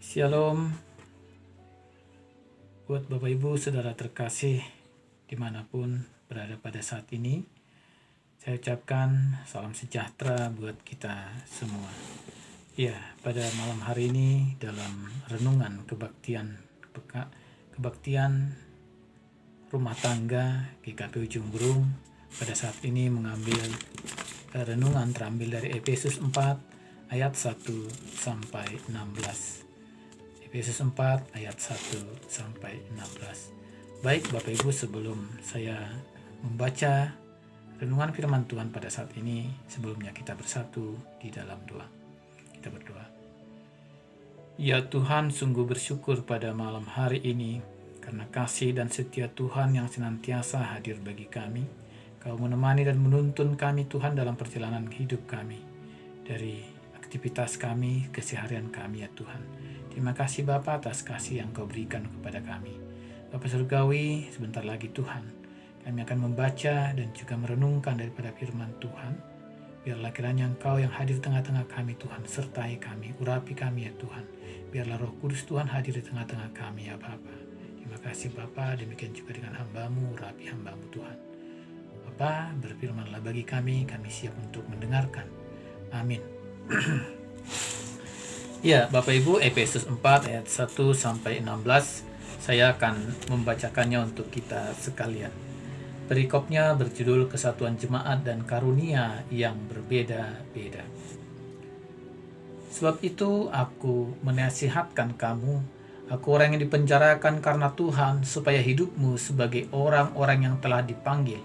Shalom buat Bapak Ibu Saudara terkasih dimanapun berada pada saat ini. Saya ucapkan salam sejahtera buat kita semua. Ya, pada malam hari ini dalam renungan kebaktian rumah tangga GKP Ujung Berung, pada saat ini mengambil renungan terambil dari Efesus 4 ayat 1 sampai 16. Efesus 4 ayat 1 sampai 16. Baik Bapak Ibu, sebelum saya membaca renungan firman Tuhan pada saat ini, sebelumnya kita bersatu di dalam doa. Kita berdoa. Ya Tuhan, sungguh bersyukur pada malam hari ini karena kasih dan setia Tuhan yang senantiasa hadir bagi kami. Kau menemani dan menuntun kami Tuhan dalam perjalanan hidup kami, dari aktivitas kami, keseharian kami ya Tuhan. Terima kasih Bapa atas kasih yang Kau berikan kepada kami. Bapa Surgawi, sebentar lagi Tuhan, kami akan membaca dan juga merenungkan daripada firman Tuhan. Biarlah kiranya Engkau yang hadir di tengah-tengah kami Tuhan, sertai kami, urapi kami ya Tuhan. Biarlah Roh Kudus Tuhan hadir di tengah-tengah kami ya Bapa. Terima kasih Bapa, demikian juga dengan hamba-Mu, urapi hamba-Mu Tuhan. Bapa, berfirmanlah bagi kami siap untuk mendengarkan. Amin. Ya, Bapak Ibu, Efesus 4 ayat 1 sampai 16, saya akan membacakannya untuk kita sekalian. Perikopnya berjudul Kesatuan Jemaat dan Karunia yang Berbeda-beda. Sebab itu aku menasihatkan kamu, aku orang yang dipenjarakan karena Tuhan, supaya hidupmu sebagai orang-orang yang telah dipanggil,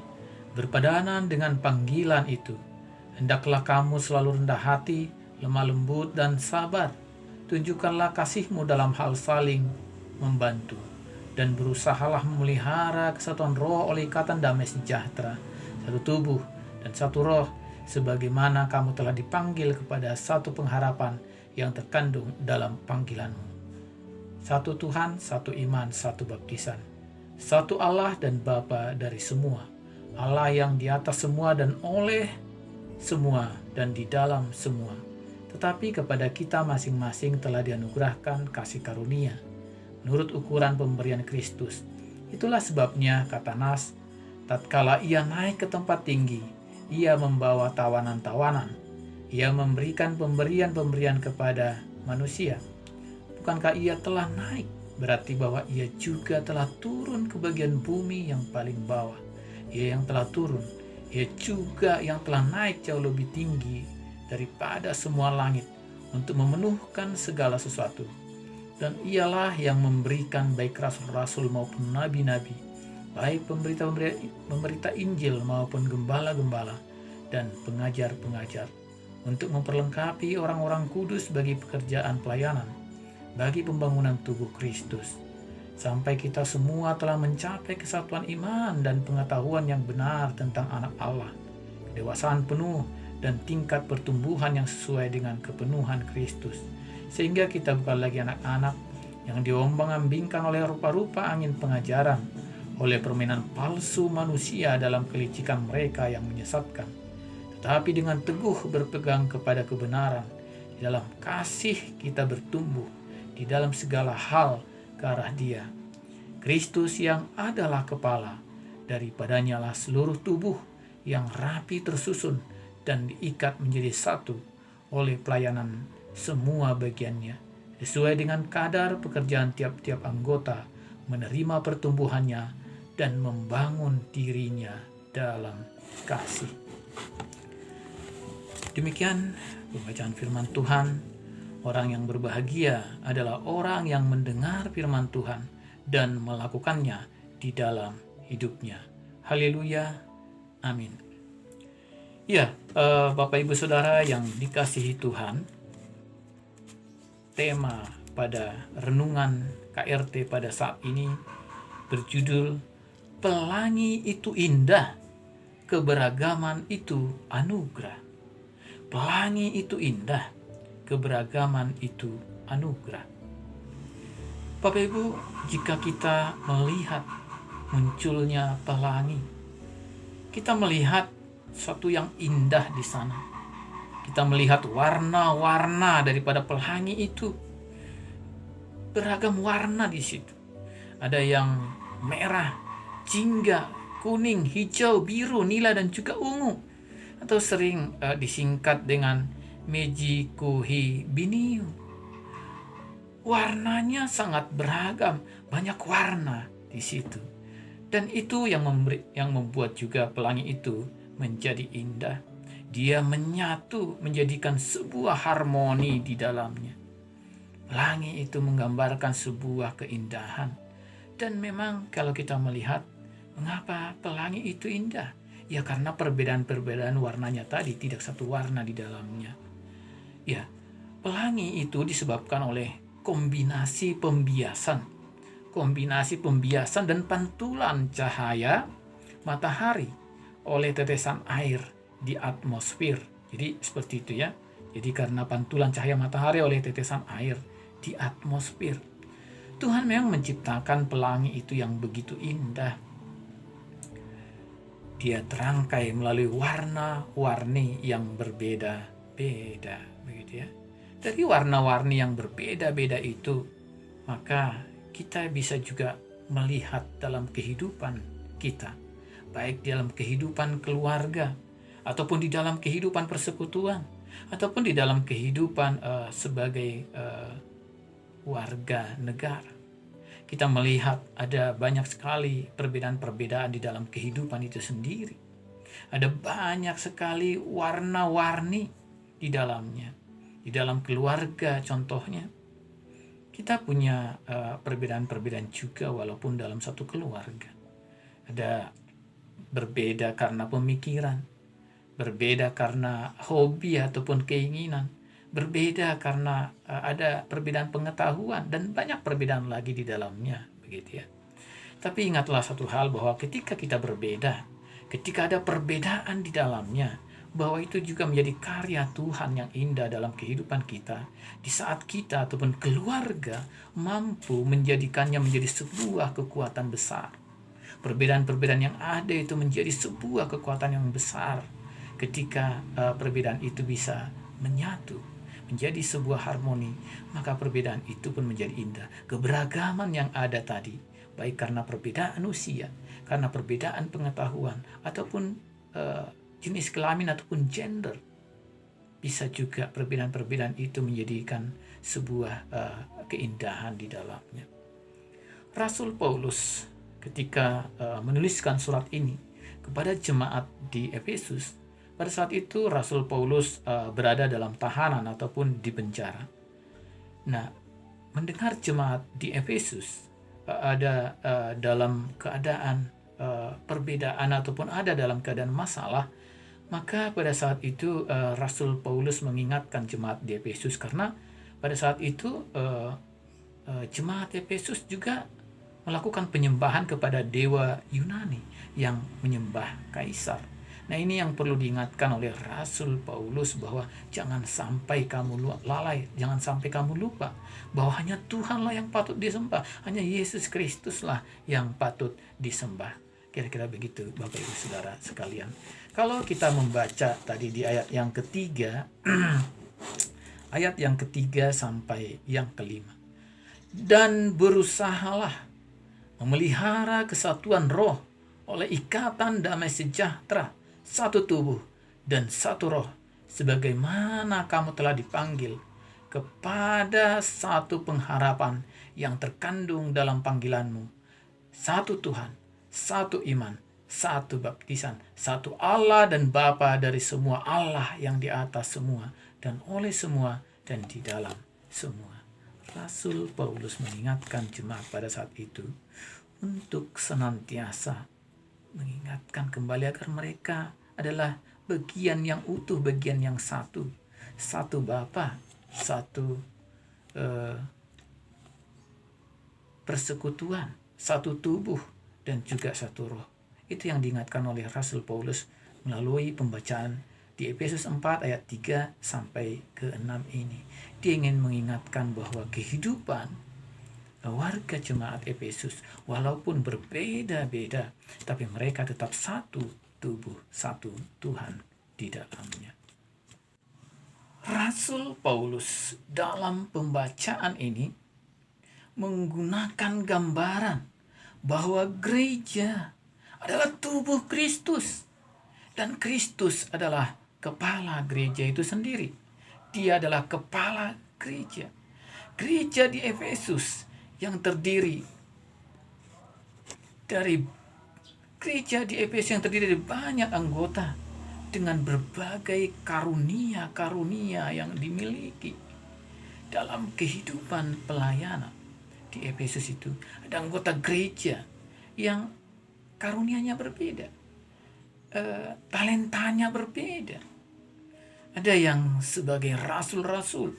berpadanan dengan panggilan itu. Hendaklah kamu selalu rendah hati, lemah lembut dan sabar. Tunjukkanlah kasihmu dalam hal saling membantu, dan berusahalah memelihara kesatuan roh oleh ikatan damai sejahtera, satu tubuh dan satu roh, sebagaimana kamu telah dipanggil kepada satu pengharapan yang terkandung dalam panggilanmu. Satu Tuhan, satu iman, satu baptisan, satu Allah dan Bapa dari semua, Allah yang di atas semua dan oleh semua dan di dalam semua. Tetapi kepada kita masing-masing telah dianugerahkan kasih karunia menurut ukuran pemberian Kristus. Itulah sebabnya, kata Nas, tatkala ia naik ke tempat tinggi, ia membawa tawanan-tawanan, ia memberikan pemberian-pemberian kepada manusia. Bukankah ia telah naik? Berarti bahwa ia juga telah turun ke bagian bumi yang paling bawah. Ia yang telah turun, ia juga yang telah naik jauh lebih tinggi daripada semua langit untuk memenuhkan segala sesuatu. Dan ialah yang memberikan baik rasul-rasul maupun nabi-nabi, baik pemberita Injil maupun gembala-gembala dan pengajar-pengajar, untuk memperlengkapi orang-orang kudus bagi pekerjaan pelayanan, bagi pembangunan tubuh Kristus, sampai kita semua telah mencapai kesatuan iman dan pengetahuan yang benar tentang anak Allah, kedewasaan penuh dan tingkat pertumbuhan yang sesuai dengan kepenuhan Kristus, sehingga kita bukan lagi anak-anak yang diombang-ambingkan oleh rupa-rupa angin pengajaran, oleh permainan palsu manusia dalam kelicikan mereka yang menyesatkan, tetapi dengan teguh berpegang kepada kebenaran. Di dalam kasih kita bertumbuh di dalam segala hal ke arah Dia, Kristus yang adalah kepala. Daripadanya lah seluruh tubuh yang rapi tersusun dan diikat menjadi satu oleh pelayanan semua bagiannya, sesuai dengan kadar pekerjaan tiap-tiap anggota, menerima pertumbuhannya dan membangun dirinya dalam kasih. Demikian pembacaan firman Tuhan. Orang yang berbahagia adalah orang yang mendengar firman Tuhan dan melakukannya di dalam hidupnya. Haleluya. Amin. Ya, Bapak Ibu Saudara yang dikasihi Tuhan, tema pada renungan KRT pada saat ini berjudul Pelangi itu indah, keberagaman itu anugerah. Pelangi itu indah, keberagaman itu anugerah. Bapak Ibu, jika kita melihat munculnya pelangi, kita melihat sesuatu yang indah di sana. Kita melihat warna-warna daripada pelangi itu. beragam warna di situ. Ada yang merah, jingga, kuning, hijau, biru, nila, dan juga ungu. Atau sering disingkat dengan Mejikuhi Biniu. Warnanya sangat beragam, banyak warna di situ. Dan itu yang membuat juga pelangi itu menjadi indah. Dia menyatu, menjadikan sebuah harmoni di dalamnya. Pelangi itu menggambarkan sebuah keindahan. Dan memang kalau kita melihat, mengapa pelangi itu indah? Ya karena perbedaan-perbedaan warnanya tadi, tidak satu warna di dalamnya. Ya, pelangi itu disebabkan oleh kombinasi pembiasan dan pantulan cahaya matahari oleh tetesan air di atmosfer. Jadi seperti itu ya. Jadi karena pantulan cahaya matahari oleh tetesan air di atmosfer, Tuhan memang menciptakan pelangi itu yang begitu indah. Dia terangkai melalui warna-warni yang berbeda-beda, begitu ya. Dari warna-warni yang berbeda-beda itu, maka kita bisa juga melihat dalam kehidupan kita, baik dalam kehidupan keluarga, ataupun di dalam kehidupan persekutuan, ataupun di dalam kehidupan sebagai warga negara. Kita melihat ada banyak sekali perbedaan-perbedaan di dalam kehidupan itu sendiri. Ada banyak sekali warna-warni di dalamnya. Di dalam keluarga contohnya, kita punya perbedaan-perbedaan juga walaupun dalam satu keluarga. Ada berbeda karena pemikiran, berbeda karena hobi ataupun keinginan, berbeda karena ada perbedaan pengetahuan, dan banyak perbedaan lagi di dalamnya, begitu ya. Tapi ingatlah satu hal, bahwa ketika kita berbeda, ketika ada perbedaan di dalamnya, bahwa itu juga menjadi karya Tuhan yang indah dalam kehidupan kita, di saat kita ataupun keluarga mampu menjadikannya menjadi sebuah kekuatan besar. Perbedaan-perbedaan yang ada itu menjadi sebuah kekuatan yang besar ketika perbedaan itu bisa menyatu menjadi sebuah harmoni, maka perbedaan itu pun menjadi indah. Keberagaman yang ada tadi, baik karena perbedaan usia, karena perbedaan pengetahuan, ataupun jenis kelamin ataupun gender, bisa juga perbedaan-perbedaan itu menjadikan sebuah keindahan di dalamnya. Rasul Paulus ketika menuliskan surat ini kepada jemaat di Efesus, pada saat itu Rasul Paulus berada dalam tahanan ataupun di penjara. Nah, mendengar jemaat di Efesus ada dalam keadaan perbedaan ataupun ada dalam keadaan masalah, maka pada saat itu Rasul Paulus mengingatkan jemaat di Efesus, karena pada saat itu jemaat Efesus juga melakukan penyembahan kepada dewa Yunani yang menyembah kaisar. Nah, ini yang perlu diingatkan oleh Rasul Paulus, bahwa jangan sampai kamu lalai, jangan sampai kamu lupa bahwa hanya Tuhanlah yang patut disembah, hanya Yesus Kristuslah yang patut disembah. Kira-kira begitu Bapak Ibu Saudara sekalian. Kalau kita membaca tadi di ayat yang ketiga, ayat yang ketiga sampai yang kelima. Dan berusahalah memelihara kesatuan roh oleh ikatan damai sejahtera, satu tubuh dan satu roh, sebagaimana kamu telah dipanggil kepada satu pengharapan yang terkandung dalam panggilanmu. Satu Tuhan, satu iman, satu baptisan, satu Allah dan Bapa dari semua Allah yang di atas semua dan oleh semua dan di dalam semua. Rasul Paulus mengingatkan jemaat pada saat itu untuk senantiasa mengingatkan kembali agar mereka adalah bagian yang utuh, bagian yang satu. Satu Bapa, satu persekutuan, satu tubuh, dan juga satu roh. Itu yang diingatkan oleh Rasul Paulus melalui pembacaan di Efesus 4 ayat 3 sampai ke 6 ini. Dia ingin mengingatkan bahwa kehidupan warga jemaat Efesus walaupun berbeda-beda, tapi mereka tetap satu tubuh, satu Tuhan di dalamnya. Rasul Paulus dalam pembacaan ini menggunakan gambaran bahwa gereja adalah tubuh Kristus. Dan Kristus adalah kepala gereja itu sendiri. Dia adalah kepala gereja. Gereja di Efesus yang terdiri dari banyak anggota dengan berbagai karunia-karunia yang dimiliki dalam kehidupan pelayanan. Di Efesus itu ada anggota gereja yang karunianya berbeda, talentanya berbeda. Ada yang sebagai rasul-rasul,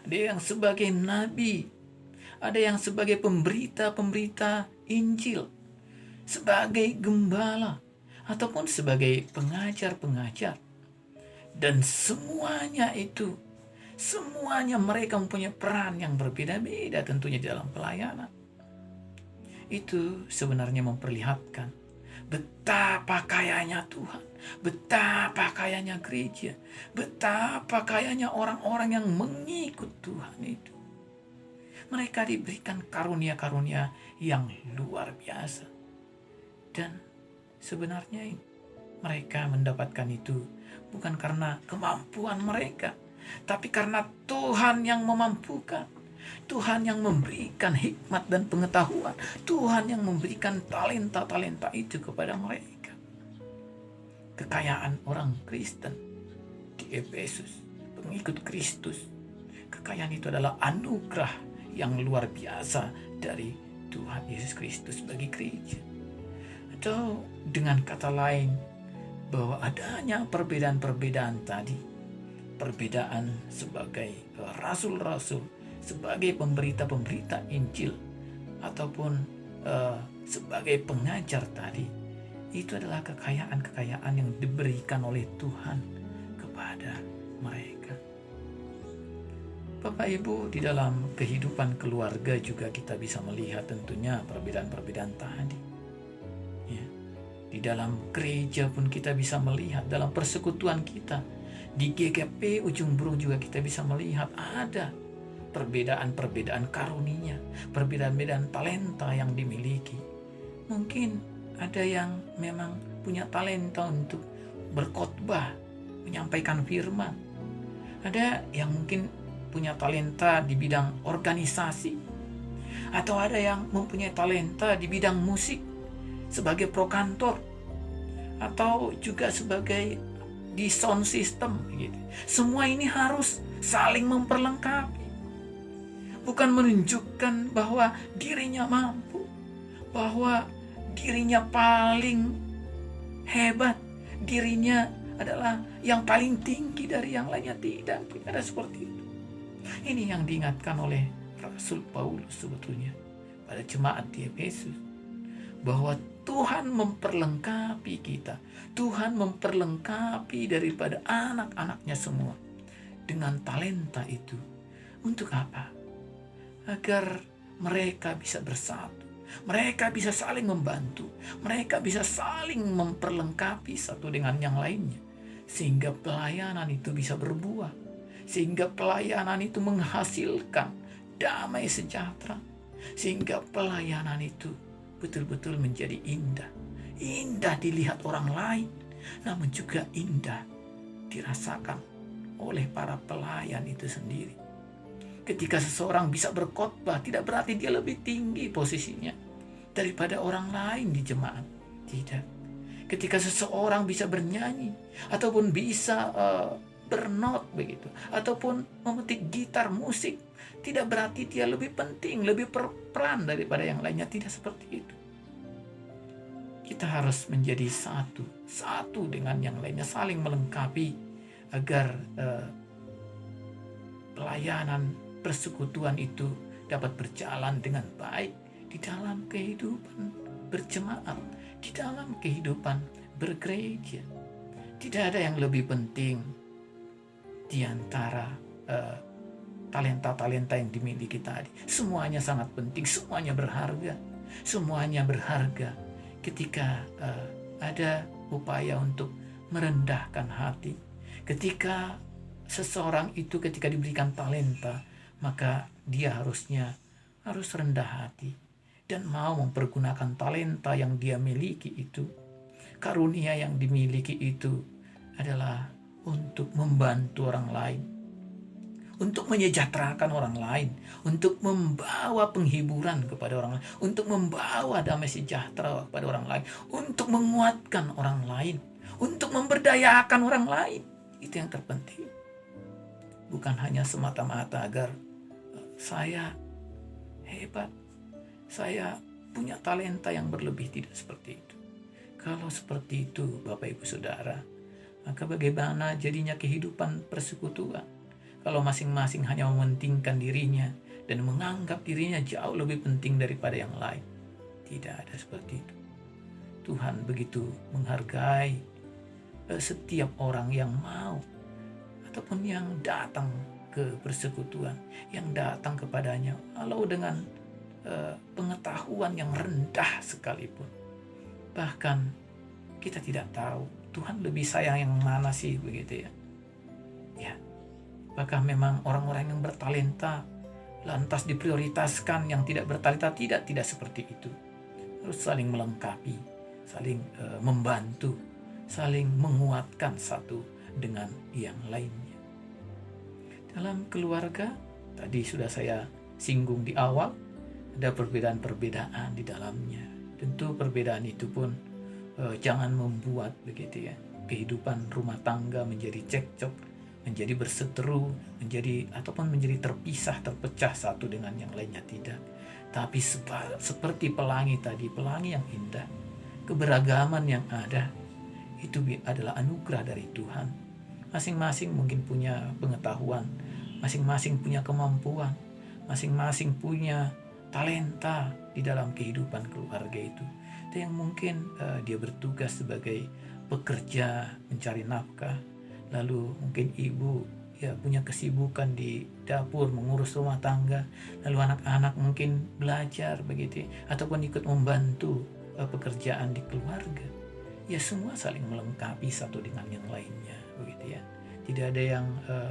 ada yang sebagai nabi, ada yang sebagai pemberita Injil, sebagai gembala, ataupun sebagai pengajar-pengajar. Dan semuanya mereka mempunyai peran yang berbeda-beda tentunya di dalam pelayanan. Itu sebenarnya memperlihatkan betapa kayanya Tuhan, betapa kayanya gereja, betapa kayanya orang-orang yang mengikut Tuhan itu. Mereka diberikan karunia-karunia yang luar biasa. Dan sebenarnya mereka mendapatkan itu bukan karena kemampuan mereka, tapi karena Tuhan yang memampukan. Tuhan yang memberikan hikmat dan pengetahuan. Tuhan yang memberikan talenta-talenta itu kepada mereka. Kekayaan orang Kristen di Efesus, pengikut Kristus, kekayaan itu adalah anugerah yang luar biasa dari Tuhan Yesus Kristus bagi gereja. Atau dengan kata lain, bahwa adanya perbedaan-perbedaan tadi, perbedaan sebagai rasul-rasul, sebagai pemberita-pemberita Injil, ataupun sebagai pengajar tadi, itu adalah kekayaan-kekayaan yang diberikan oleh Tuhan kepada mereka. Bapak Ibu, di dalam kehidupan keluarga juga kita bisa melihat tentunya perbedaan-perbedaan tadi. Ya. Di dalam gereja pun kita bisa melihat, dalam persekutuan kita, di GKP Ujung Berung juga kita bisa melihat ada perbedaan-perbedaan karunia, perbedaan-perbedaan talenta yang dimiliki. Mungkin ada yang memang punya talenta untuk berkhotbah, menyampaikan firman. Ada yang mungkin punya talenta di bidang organisasi, atau ada yang mempunyai talenta di bidang musik sebagai prokantor, atau juga sebagai di sound system gitu. Semua ini harus saling memperlengkapi. Bukan menunjukkan bahwa dirinya mampu, bahwa dirinya paling hebat, dirinya adalah yang paling tinggi dari yang lainnya. Tidak ada seperti itu. Ini yang diingatkan oleh Rasul Paulus sebetulnya pada jemaat di Efesus, bahwa Tuhan memperlengkapi kita. Tuhan memperlengkapi daripada anak-anaknya semua dengan talenta itu. Untuk apa? Agar mereka bisa bersatu, mereka bisa saling membantu, mereka bisa saling memperlengkapi satu dengan yang lainnya, sehingga pelayanan itu bisa berbuah, sehingga pelayanan itu menghasilkan damai sejahtera, sehingga pelayanan itu betul-betul menjadi indah. Indah dilihat orang lain, namun juga indah dirasakan oleh para pelayan itu sendiri. Ketika seseorang bisa berkhotbah, tidak berarti dia lebih tinggi posisinya daripada orang lain di jemaat. Tidak. Ketika seseorang bisa bernyanyi, ataupun bisa bernot begitu, ataupun memetik gitar musik, tidak berarti dia lebih penting, lebih berperan daripada yang lainnya. Tidak seperti itu. Kita harus menjadi satu dengan yang lainnya, saling melengkapi agar pelayanan persekutuan itu dapat berjalan dengan baik di dalam kehidupan berjemaat, di dalam kehidupan bergereja. Tidak ada yang lebih penting di antara talenta-talenta yang dimiliki tadi. Semuanya sangat penting, semuanya berharga. Semuanya berharga ketika ada upaya untuk merendahkan hati. Ketika seseorang itu ketika diberikan talenta, maka dia harusnya harus rendah hati dan mau mempergunakan talenta yang dia miliki itu. Karunia yang dimiliki itu adalah untuk membantu orang lain, untuk menyejahterakan orang lain, untuk membawa penghiburan kepada orang lain, untuk membawa damai sejahtera kepada orang lain, untuk menguatkan orang lain, untuk memberdayakan orang lain. Itu yang terpenting. Bukan hanya semata-mata agar saya hebat, saya punya talenta yang berlebih, tidak seperti itu. Kalau seperti itu, Bapak Ibu Saudara, maka bagaimana jadinya kehidupan persekutuan? Kalau masing-masing hanya mementingkan dirinya dan menganggap dirinya jauh lebih penting daripada yang lain. Tidak ada seperti itu. Tuhan begitu menghargai setiap orang yang mau ataupun yang datang ke persekutuan, yang datang kepadanya walau dengan pengetahuan yang rendah sekalipun. Bahkan kita tidak tahu Tuhan lebih sayang yang mana sih, begitu ya. Ya, apakah memang orang-orang yang bertalenta lantas diprioritaskan, yang tidak bertalenta tidak seperti itu. Harus saling melengkapi, saling membantu, saling menguatkan satu dengan yang lainnya. Dalam keluarga, tadi sudah saya singgung di awal, ada perbedaan-perbedaan di dalamnya. Tentu perbedaan itu pun jangan membuat begitu ya kehidupan rumah tangga menjadi cekcok, menjadi berseteru, ataupun menjadi terpisah, terpecah satu dengan yang lainnya, tidak. Tapi seperti pelangi tadi, pelangi yang indah, keberagaman yang ada, itu adalah anugerah dari Tuhan. Masing-masing mungkin punya pengetahuan, masing-masing punya kemampuan, masing-masing punya talenta di dalam kehidupan keluarga itu. Itu yang mungkin dia bertugas sebagai pekerja mencari nafkah, lalu mungkin ibu ya punya kesibukan di dapur mengurus rumah tangga, lalu anak-anak mungkin belajar begitu, ataupun ikut membantu pekerjaan di keluarga. Ya semua saling melengkapi satu dengan yang lainnya, begitu ya. Tidak ada yang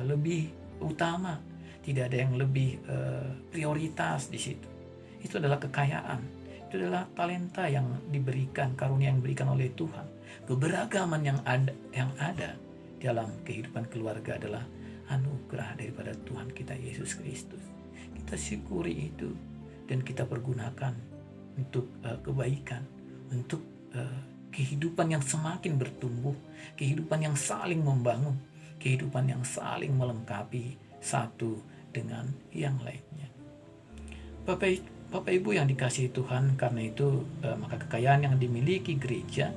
lebih utama, tidak ada yang lebih prioritas di situ. Itu adalah kekayaan, itu adalah talenta yang diberikan, karunia yang diberikan oleh Tuhan. Keberagaman yang ada dalam kehidupan keluarga adalah anugerah daripada Tuhan kita Yesus Kristus. Kita syukuri itu dan kita pergunakan untuk kebaikan, untuk kehidupan yang semakin bertumbuh, kehidupan yang saling membangun, kehidupan yang saling melengkapi satu dengan yang lainnya. Bapak Ibu yang dikasihi Tuhan, karena itu maka kekayaan yang dimiliki gereja,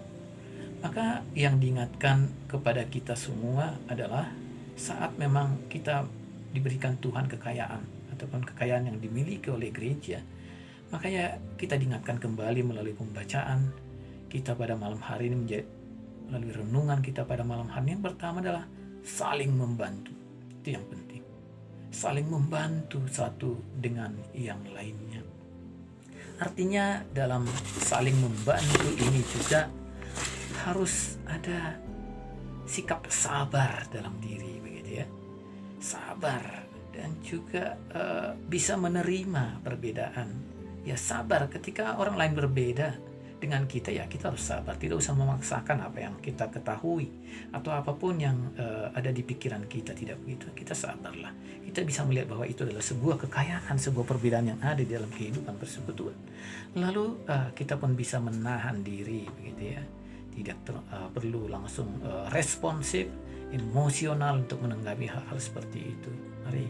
maka yang diingatkan kepada kita semua adalah saat memang kita diberikan Tuhan kekayaan ataupun kekayaan yang dimiliki oleh gereja, makanya kita diingatkan kembali melalui pembacaan kita pada malam hari ini, melalui renungan kita pada malam hari ini. Yang pertama adalah saling membantu. Itu yang penting. Saling membantu satu dengan yang lainnya. Artinya dalam saling membantu ini juga harus ada sikap sabar dalam diri, begitu ya. Sabar dan juga bisa menerima perbedaan. Ya sabar ketika orang lain berbeda dengan kita, ya kita harus sabar, tidak usah memaksakan apa yang kita ketahui atau apapun yang ada di pikiran kita, tidak begitu. Kita sabarlah, kita bisa melihat bahwa itu adalah sebuah kekayaan, sebuah perbedaan yang ada di dalam kehidupan persekutuan. Lalu kita pun bisa menahan diri, begitu ya, tidak perlu langsung responsif, emosional untuk menanggapi hal-hal seperti itu. Mari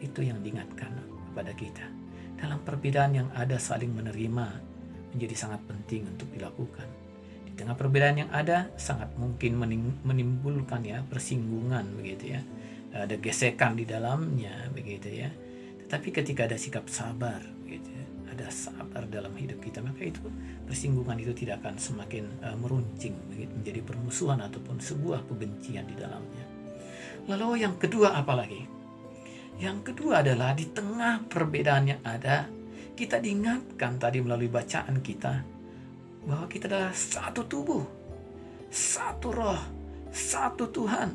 itu yang diingatkan kepada kita. Dalam perbedaan yang ada, saling menerima menjadi sangat penting untuk dilakukan. Di tengah perbedaan yang ada, sangat mungkin menimbulkan ya persinggungan, begitu ya. Ada gesekan di dalamnya, begitu ya. Tetapi ketika ada sikap sabar, begitu ya, ada sabar dalam hidup kita, maka itu persinggungan itu tidak akan semakin meruncing, begitu, menjadi permusuhan ataupun sebuah kebencian di dalamnya. Lalu yang kedua apa lagi? Yang kedua adalah di tengah perbedaan yang ada, kita diingatkan tadi melalui bacaan kita bahwa kita adalah satu tubuh, satu roh, satu Tuhan,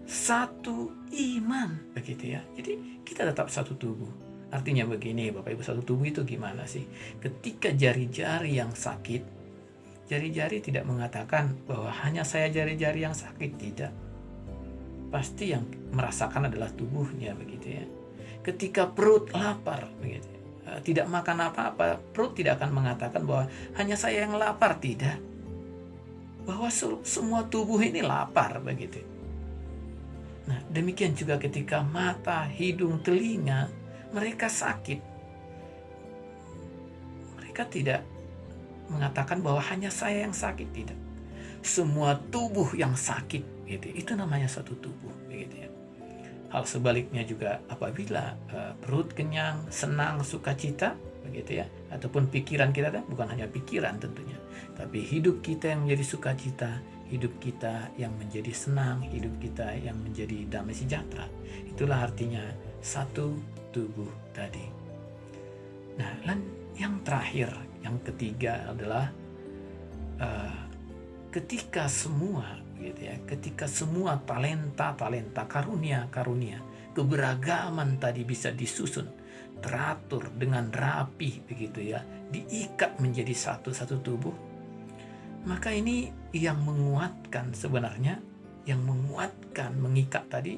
satu iman, begitu ya. Jadi kita tetap satu tubuh, Artinya begini Bapak Ibu, satu tubuh itu gimana sih? Ketika jari-jari yang sakit, jari-jari tidak mengatakan bahwa hanya saya jari-jari yang sakit, tidak. Pasti yang merasakan adalah tubuhnya, begitu ya. Ketika perut lapar, begitu ya, tidak makan apa-apa, perut tidak akan mengatakan bahwa hanya saya yang lapar, tidak. Bahwa semua tubuh ini lapar, begitu. Nah, demikian juga ketika mata, hidung, telinga mereka sakit, mereka tidak mengatakan bahwa hanya saya yang sakit, tidak. Semua tubuh yang sakit, gitu. Itu namanya satu tubuh, begitu ya. Hal sebaliknya juga apabila perut kenyang, senang, sukacita, begitu ya, ataupun pikiran kita, bukan hanya pikiran tentunya, tapi hidup kita yang menjadi sukacita, hidup kita yang menjadi senang, hidup kita yang menjadi damai sejahtera. Itulah artinya satu tubuh tadi. Nah, yang terakhir, yang ketiga adalah ketika semua, gitu ya, ketika semua talenta, karunia, keberagaman tadi bisa disusun, teratur dengan rapi, begitu ya, diikat menjadi satu tubuh, maka ini yang menguatkan sebenarnya, yang menguatkan, mengikat tadi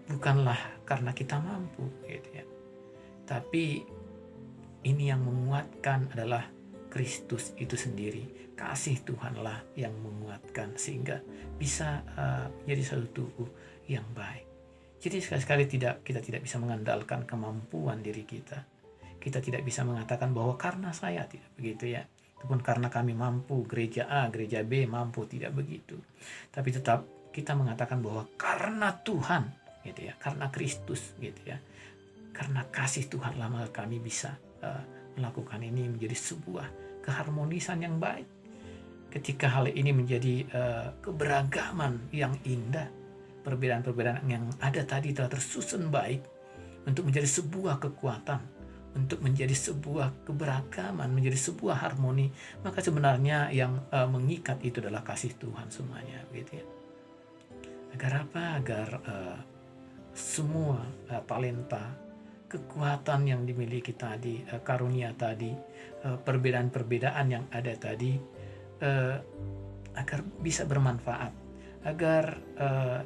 bukanlah karena kita mampu, gitu ya, tapi ini yang menguatkan adalah Kristus itu sendiri. Kasih Tuhanlah yang menguatkan sehingga bisa menjadi satu tubuh yang baik. Jadi sekali-sekali kita tidak bisa mengandalkan kemampuan diri kita. Kita tidak bisa mengatakan bahwa karena saya, tidak begitu ya. Ataupun karena kami mampu, gereja A, gereja B mampu, tidak begitu. Tapi tetap kita mengatakan bahwa karena Tuhan, gitu ya, karena Kristus, gitu ya, karena kasih Tuhanlah maka kami bisa melakukan ini menjadi sebuah keharmonisan yang baik. Ketika hal ini menjadi keberagaman yang indah, perbedaan-perbedaan yang ada tadi telah tersusun baik untuk menjadi sebuah kekuatan, untuk menjadi sebuah keberagaman, menjadi sebuah harmoni, maka sebenarnya yang mengikat itu adalah kasih Tuhan semuanya, gitu ya. Agar apa? Agar semua talenta, kekuatan yang dimiliki tadi, karunia tadi, perbedaan-perbedaan yang ada tadi, agar bisa bermanfaat, agar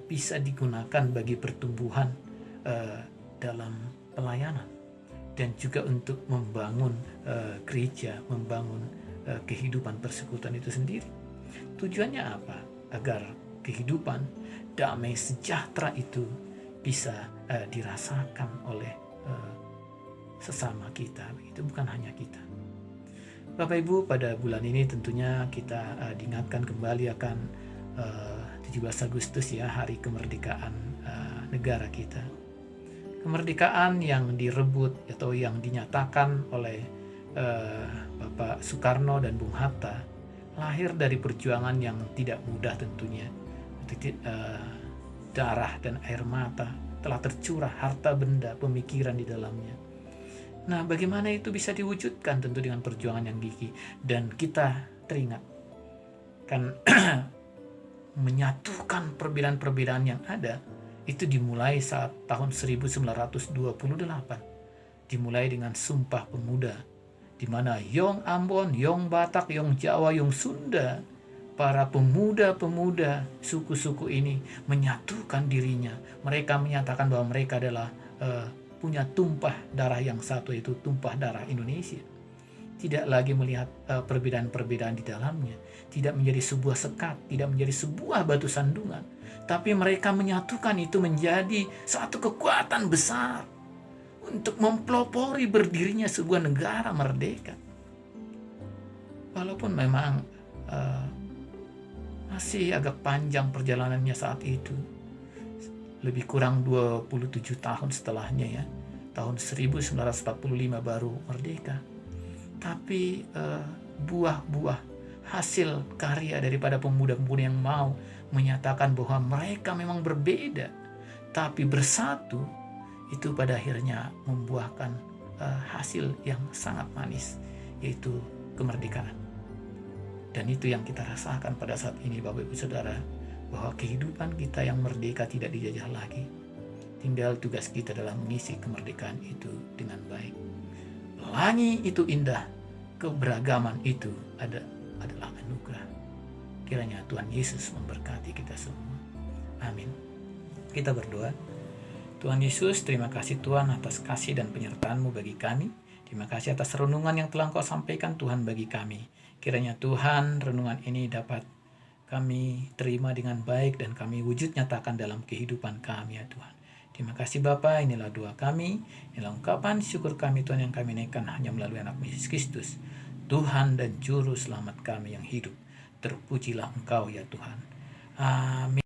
bisa digunakan bagi pertumbuhan dalam pelayanan dan juga untuk membangun gereja, membangun kehidupan persekutuan itu sendiri. Tujuannya apa? Agar kehidupan damai sejahtera itu bisa dirasakan oleh sesama kita, begitu, bukan hanya kita. Bapak Ibu, pada bulan ini tentunya kita diingatkan kembali akan 17 Agustus ya, hari kemerdekaan negara kita. Kemerdekaan yang direbut atau yang dinyatakan oleh Bapak Soekarno dan Bung Hatta lahir dari perjuangan yang tidak mudah tentunya. Darah dan air mata telah tercurah, harta benda, pemikiran di dalamnya. Nah, bagaimana itu bisa diwujudkan? Tentu dengan perjuangan yang gigih. Dan kita teringat kan menyatukan perbedaan-perbedaan yang ada itu dimulai saat tahun 1928. Dimulai dengan Sumpah Pemuda, di mana Yong Ambon, Yong Batak, Yong Jawa, Yong Sunda, para pemuda-pemuda suku-suku ini menyatukan dirinya. Mereka menyatakan bahwa mereka adalah punya tumpah darah yang satu, yaitu tumpah darah Indonesia. Tidak lagi melihat perbedaan-perbedaan di dalamnya, tidak menjadi sebuah sekat, tidak menjadi sebuah batu sandungan, tapi mereka menyatukan itu menjadi satu kekuatan besar untuk mempelopori berdirinya sebuah negara merdeka. Walaupun memang masih agak panjang perjalanannya saat itu, lebih kurang 27 tahun setelahnya ya, tahun 1945 baru merdeka. Tapi buah-buah hasil karya daripada pemuda-pemuda yang mau menyatakan bahwa mereka memang berbeda tapi bersatu, itu pada akhirnya membuahkan hasil yang sangat manis, yaitu kemerdekaan. Dan itu yang kita rasakan pada saat ini Bapak Ibu Saudara, bahwa kehidupan kita yang merdeka tidak dijajah lagi, Tinggal tugas kita dalam mengisi kemerdekaan itu dengan baik. Pelangi itu indah, keberagaman itu adalah anugerah. Kiranya Tuhan Yesus memberkati kita semua. Amin. Kita berdoa. Tuhan Yesus, terima kasih Tuhan atas kasih dan penyertaan-Mu bagi kami. Terima kasih atas renungan yang telah Engkau sampaikan Tuhan bagi kami. Kiranya Tuhan renungan ini dapat kami terima dengan baik dan kami wujud nyatakan dalam kehidupan kami ya Tuhan. Terima kasih Bapa, inilah doa kami, inilah ungkapan syukur kami Tuhan yang kami naikkan hanya melalui anak Yesus Kristus, Tuhan dan Juru Selamat kami yang hidup. Terpujilah Engkau ya Tuhan. Amin.